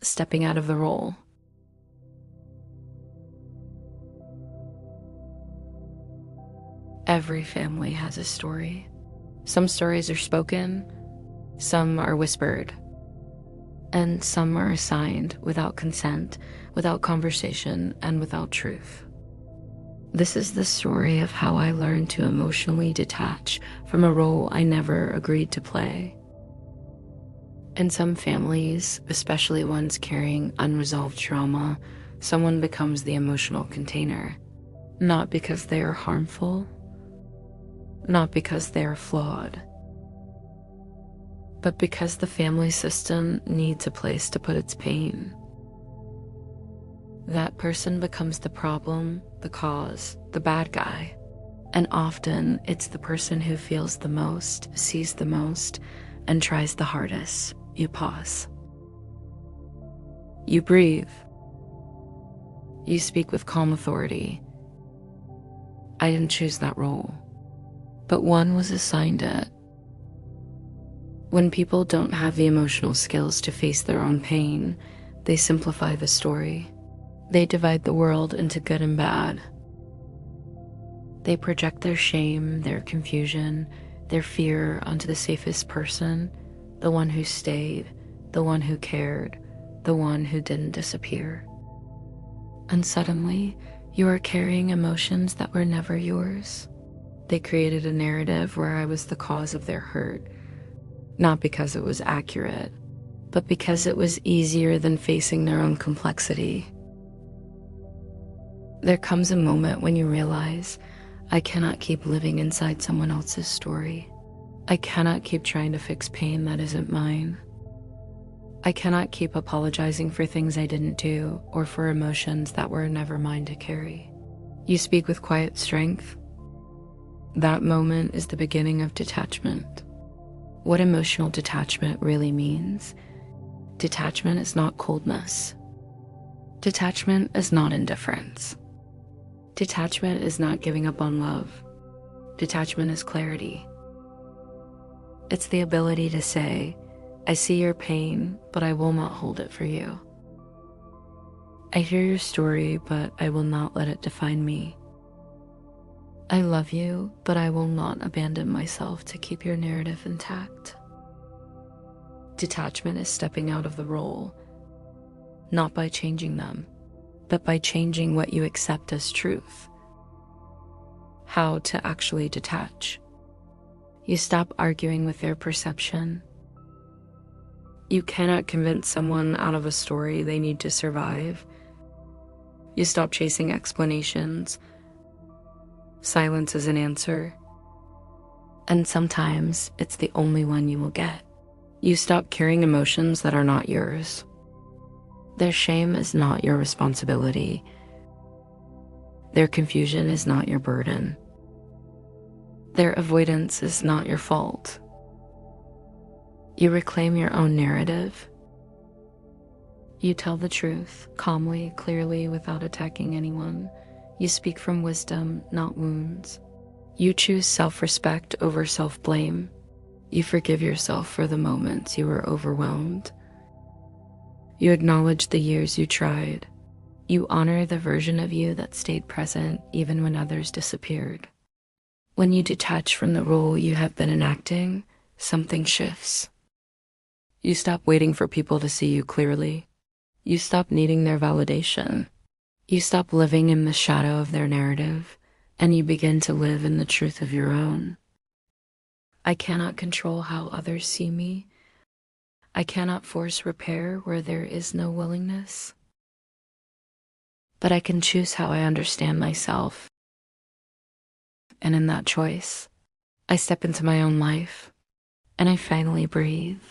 stepping out of the role. Every family has a story. Some stories are spoken, some are whispered, and some are assigned without consent, without conversation, and without truth. This is the story of how I learned to emotionally detach from a role I never agreed to play. In some families, especially ones carrying unresolved trauma, someone becomes the emotional container, not because they are harmful, not because they are flawed, but because the family system needs a place to put its pain. That person becomes the problem, the cause, the bad guy. And often it's the person who feels the most, sees the most, and tries the hardest. You pause. You breathe. You speak with calm authority. I didn't choose that role, but one was assigned it. When people don't have the emotional skills to face their own pain, they simplify the story. They divide the world into good and bad. They project their shame, their confusion, their fear onto the safest person, the one who stayed, the one who cared, the one who didn't disappear. And suddenly, you are carrying emotions that were never yours. They created a narrative where I was the cause of their hurt, not because it was accurate, but because it was easier than facing their own complexity. There comes a moment when you realize, I cannot keep living inside someone else's story. I cannot keep trying to fix pain that isn't mine. I cannot keep apologizing for things I didn't do or for emotions that were never mine to carry. You speak with quiet strength. That moment is the beginning of detachment. What emotional detachment really means? Detachment is not coldness. Detachment is not indifference. Detachment is not giving up on love. Detachment is clarity. It's the ability to say, I see your pain, but I will not hold it for you. I hear your story, but I will not let it define me. I love you, but I will not abandon myself to keep your narrative intact. Detachment is stepping out of the role, not by changing them, but by changing what you accept as truth. How to actually detach. You stop arguing with their perception. You cannot convince someone out of a story they need to survive. You stop chasing explanations. Silence is an answer. And sometimes it's the only one you will get. You stop carrying emotions that are not yours. Their shame is not your responsibility. Their confusion is not your burden. Their avoidance is not your fault. You reclaim your own narrative. You tell the truth, calmly, clearly, without attacking anyone. You speak from wisdom, not wounds. You choose self-respect over self-blame. You forgive yourself for the moments you were overwhelmed. You acknowledge the years you tried. You honor the version of you that stayed present even when others disappeared. When you detach from the role you have been enacting, something shifts. You stop waiting for people to see you clearly. You stop needing their validation. You stop living in the shadow of their narrative, and you begin to live in the truth of your own. I cannot control how others see me. I cannot force repair where there is no willingness. But I can choose how I understand myself. And in that choice, I step into my own life, and I finally breathe.